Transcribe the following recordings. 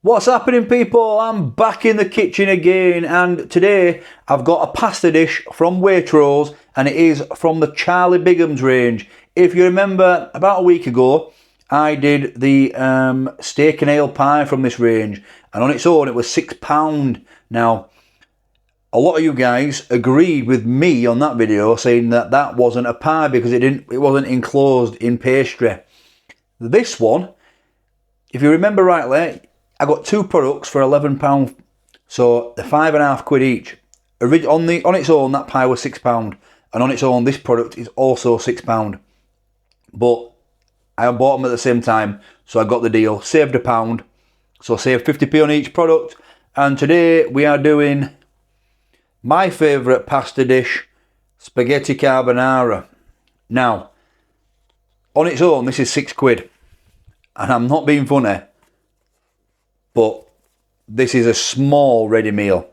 What's happening, people? I'm back in the kitchen again, and today I've got a pasta dish from Waitrose, and it is from the Charlie Bigham's range. If you remember, about a week ago I did the steak and ale pie from this range, and on its own it was £6. Now, a lot of you guys agreed with me on that video, saying that that wasn't a pie because it wasn't enclosed in pastry. This one, if you remember rightly, I got two products for £11, so they're £5.50 each. On its own, that pie was £6, and on its own, this product is also £6. But I bought them at the same time, so I got the deal. Saved £1, so saved 50p on each product. And today we are doing my favourite pasta dish, spaghetti carbonara. Now, on its own, this is £6, and I'm not being funny, but this is a small ready meal.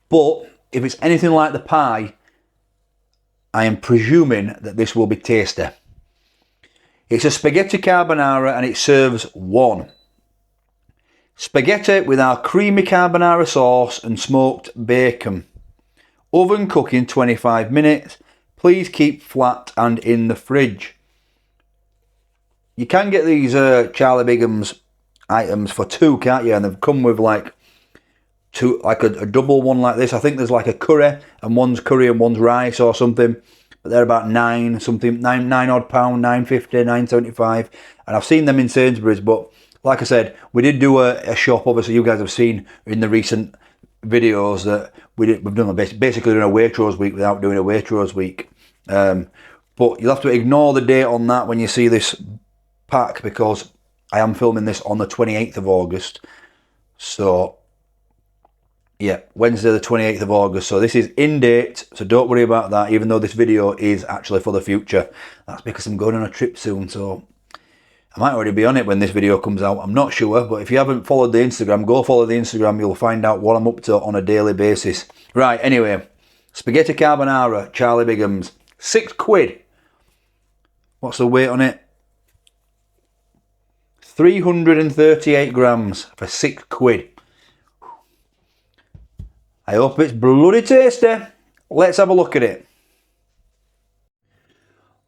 But if it's anything like the pie, I am presuming that this will be tasty. It's a spaghetti carbonara, and it serves one spaghetti with our creamy carbonara sauce and smoked bacon. Oven cooking 25 minutes. Please keep flat and in the fridge. You can get these Charlie Bigham's items for two, can't you? And they've come with like two, like a double one like this. I think there's like a curry and one's rice or something. But they're about nine odd pound, £9.50, £9.75. And I've seen them in Sainsbury's, but like I said, we did do a shop. Obviously, you guys have seen in the recent videos that we've done basically doing a Waitrose week without doing a Waitrose week. But you'll have to ignore the date on that when you see this pack, because I am filming this on the 28th of August. So, yeah, Wednesday the 28th of August. So this is in date, so don't worry about that, even though this video is actually for the future. That's because I'm going on a trip soon, so I might already be on it when this video comes out. I'm not sure, but if you haven't followed the Instagram, go follow the Instagram. You'll find out what I'm up to on a daily basis. Right, anyway, spaghetti carbonara, Charlie Bigham's, £6. What's the weight on it? 338 grams for £6. I hope it's bloody tasty. Let's have a look at it.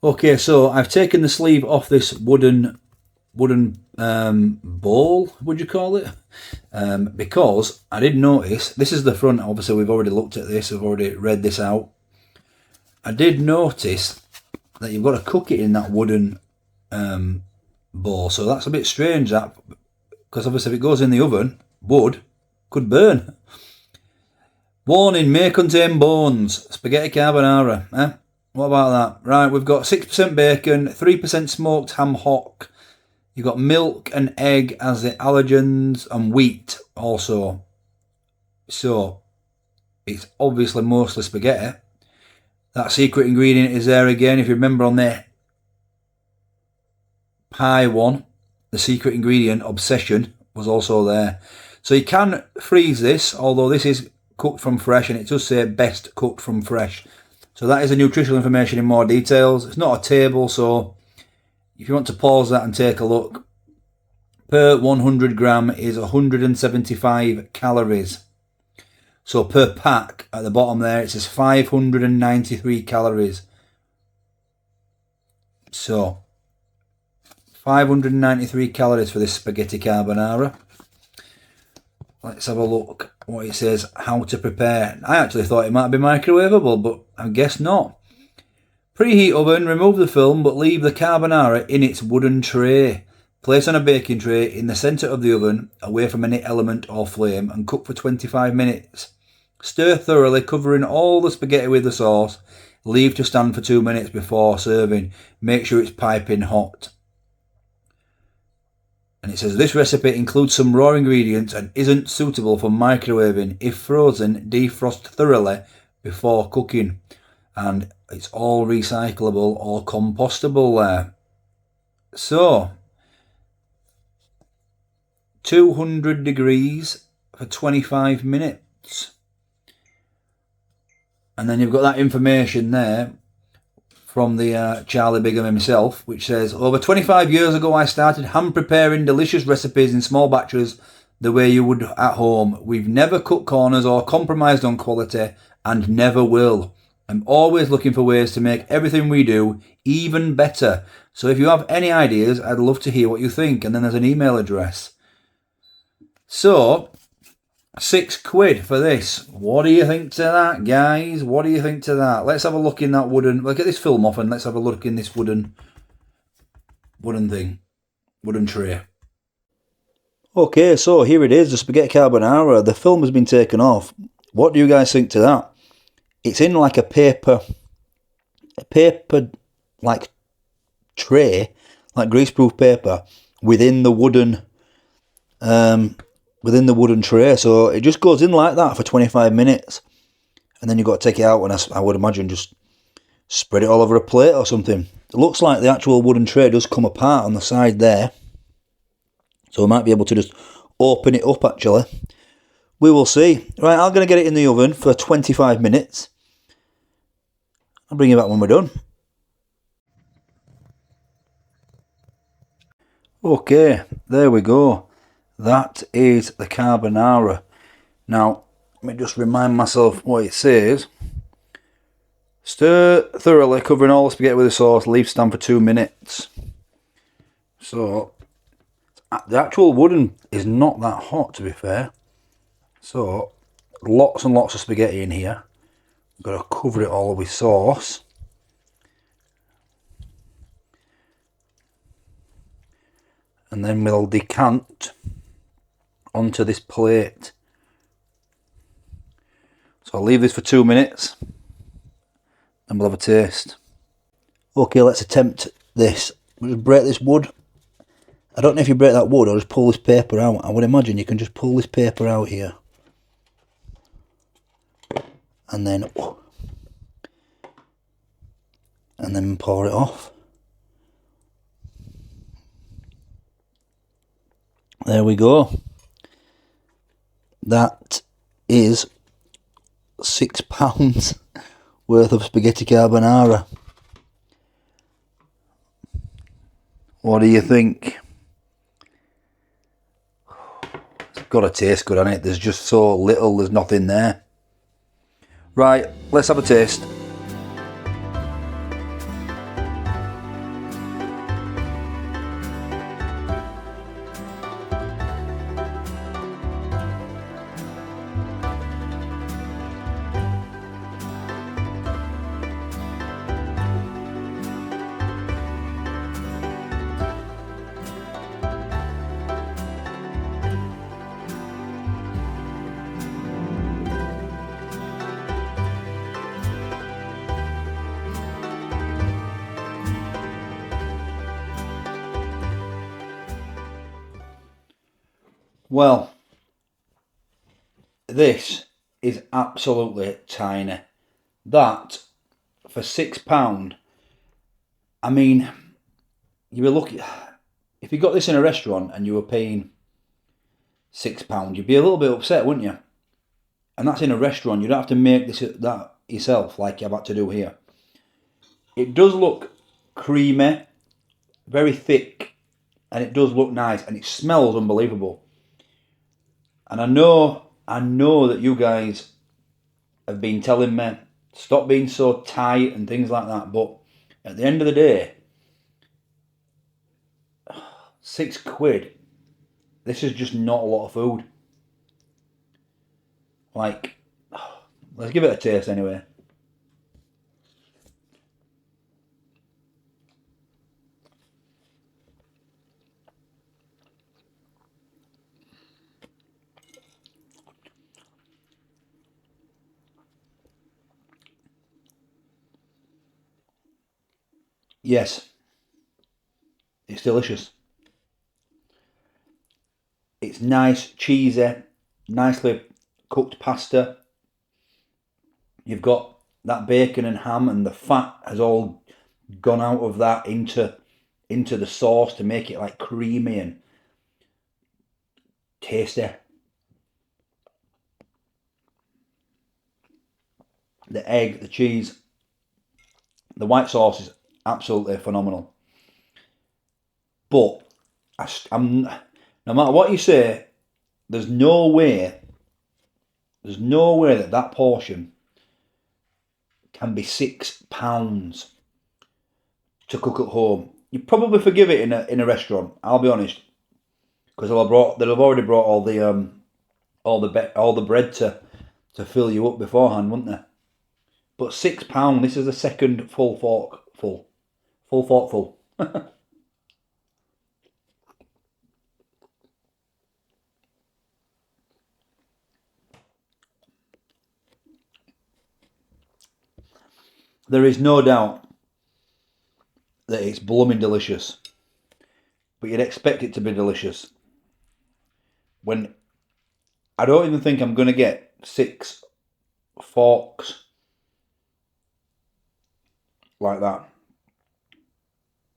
Okay, so I've taken the sleeve off this wooden bowl, would you call it? Because I did notice, this is the front, obviously we've already looked at this, I've already read this out. I did notice that you've got to cook it in that wooden bowl, so that's a bit strange, that, because obviously if it goes in the oven, wood could burn. Warning, may contain bones. Spaghetti carbonara, eh? What about that? Right, we've got 6% bacon, 3% smoked ham hock. You've got milk and egg as the allergens, and wheat also. So, it's obviously mostly spaghetti. That secret ingredient is there again. If you remember on the pie one, the secret ingredient, obsession, was also there. So you can freeze this, although this is cooked from fresh, and it does say best cooked from fresh. So that is the nutritional information in more details. It's not a table, so if you want to pause that and take a look, per 100 gram is 175 calories. So per pack, at the bottom there, it says 593 calories. So 593 calories for this spaghetti carbonara. Let's have a look what it says, how to prepare. I actually thought it might be microwavable, but I guess not. Preheat oven, remove the film, but leave the carbonara in its wooden tray. Place on a baking tray in the centre of the oven, away from any element or flame, and cook for 25 minutes. Stir thoroughly, covering all the spaghetti with the sauce. Leave to stand for 2 minutes before serving. Make sure it's piping hot. And it says this recipe includes some raw ingredients and isn't suitable for microwaving. If frozen, defrost thoroughly before cooking. And it's all recyclable or compostable there. So, 200 degrees for 25 minutes. And then you've got that information there from the Charlie Bigham himself, which says, over 25 years ago I started hand preparing delicious recipes in small batches the way you would at home. We've never cut corners or compromised on quality and never will. I'm always looking for ways to make everything we do even better. So if you have any ideas, I'd love to hear what you think. And then there's an email address. So, £6 for this. What do you think to that, guys? What do you think to that? Let's have a look in that wooden... We'll get this film off and let's have a look in this wooden thing. Wooden tray. Okay, so here it is, the spaghetti carbonara. The film has been taken off. What do you guys think to that? It's in like a paper like tray, like greaseproof paper, within the wooden tray. So it just goes in like that for 25 minutes, and then you've got to take it out, and I would imagine just spread it all over a plate or something. It looks like the actual wooden tray does come apart on the side there, so we might be able to just open it up actually. We will see. Right, I'm going to get it in the oven for 25 minutes. I'll bring you back when we're done. Okay, there we go. That is the carbonara. Now, let me just remind myself what it says. Stir thoroughly, covering all the spaghetti with the sauce. Leave stand for 2 minutes. So, the actual wooden is not that hot, to be fair. So, lots and lots of spaghetti in here. Got to cover it all with sauce. And then we'll decant onto this plate. So I'll leave this for 2 minutes and we'll have a taste. Okay, let's attempt this. We'll just break this wood. I don't know if you break that wood or just pull this paper out. I would imagine you can just pull this paper out here. And then pour it off. There we go. That is £6 worth of spaghetti carbonara. What do you think? It's got to taste good, hasn't it? There's just so little, there's nothing there. Right, let's have a taste. Well, this is absolutely tiny. That, for £6, I mean, you were lucky. If you got this in a restaurant and you were paying £6, you'd be a little bit upset, wouldn't you? And that's in a restaurant. You don't have to make that yourself like I've had to do here. It does look creamy, very thick, and it does look nice, and it smells unbelievable. And I know that you guys have been telling me, stop being so tight and things like that, but at the end of the day, £6, this is just not a lot of food. Like, let's give it a taste anyway. Yes, it's delicious. It's nice, cheesy, nicely cooked pasta. You've got that bacon and ham, and the fat has all gone out of that into the sauce to make it like creamy and tasty. The egg, the cheese, The white sauce is absolutely phenomenal. But I'm no matter what you say, there's no way that portion can be £6 to cook at home. You probably forgive it in a restaurant. I'll be honest, because they'll have already brought all the bread to fill you up beforehand, wouldn't they? But £6. This is the second full fork full. There is no doubt that it's blooming delicious, but you'd expect it to be delicious. When I don't even think I'm going to get 6 forks like that.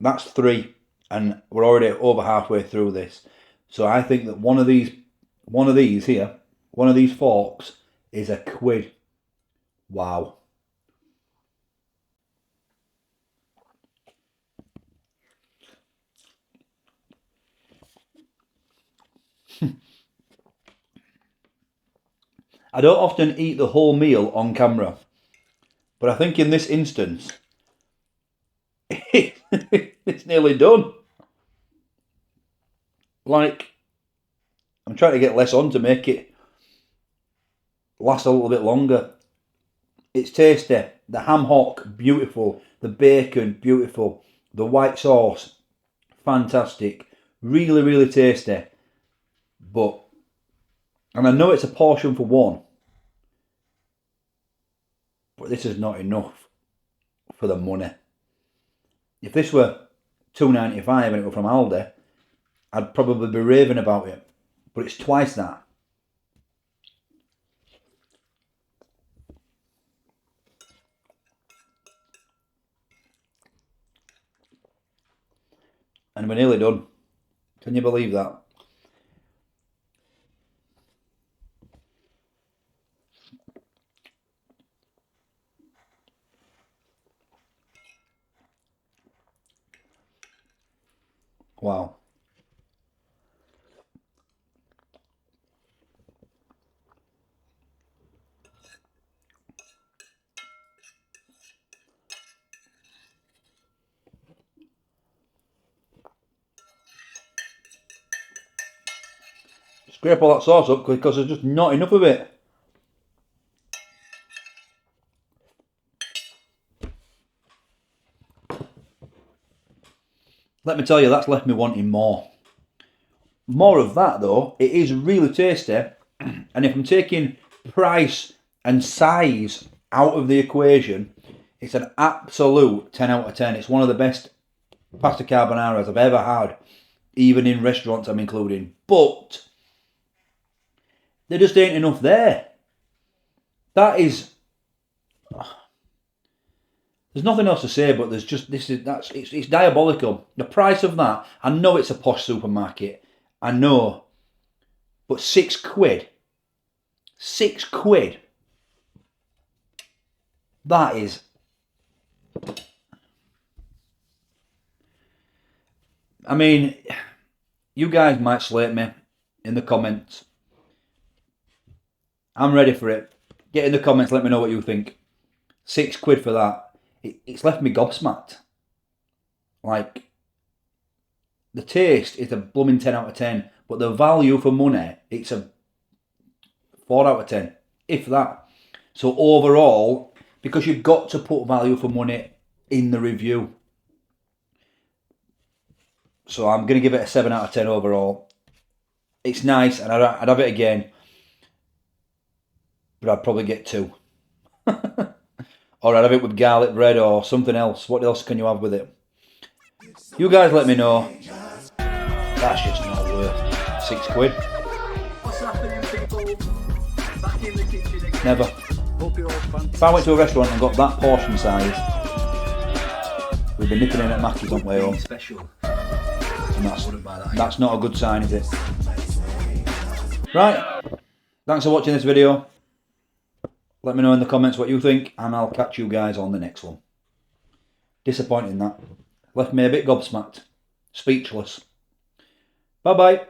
That's 3, and we're already over halfway through this. So I think that one of these forks is £1. Wow. I don't often eat the whole meal on camera, but I think in this instance, it's nearly done. Like, I'm trying to get less on to make it last a little bit longer. It's tasty. The ham hock, beautiful. The bacon, beautiful. The white sauce, fantastic. Really, really tasty. And I know it's a portion for one, but this is not enough for the money. If this were $2.95 and it were from Aldi, I'd probably be raving about it. But it's twice that. And we're nearly done. Can you believe that? Wow. Scrape all that sauce up because there's just not enough of it. Let me tell you, that's left me wanting more. More of that though. It is really tasty, and if I'm taking price and size out of the equation, it's an absolute 10 out of 10. It's one of the best pasta carbonaras I've ever had, even in restaurants I'm including. But there just ain't enough there. That is, there's nothing else to say, but there's just it's diabolical. The price of that, I know it's a posh supermarket, I know, but £6. £6. That is. I mean, you guys might slate me in the comments. I'm ready for it. Get in the comments, let me know what you think. £6 for that. It's left me gobsmacked. Like, the taste is a blooming 10 out of 10, but the value for money, it's a 4 out of 10, if that. So overall, because you've got to put value for money in the review. So I'm going to give it a 7 out of 10 overall. It's nice, and I'd have it again, but I'd probably get 2. Or I'd have it with garlic bread or something else. What else can you have with it? You guys let me know. That's just not worth £6. What's happening, people? Back in the kitchen again. Never. Hope you're all fantastic. If I went to a restaurant and got that portion size, we'd be nipping in at Mackey's on the way home. Special. And that's not a good sign, is it? Right. Thanks for watching this video. Let me know in the comments what you think, and I'll catch you guys on the next one. Disappointing that. Left me a bit gobsmacked. Speechless. Bye bye.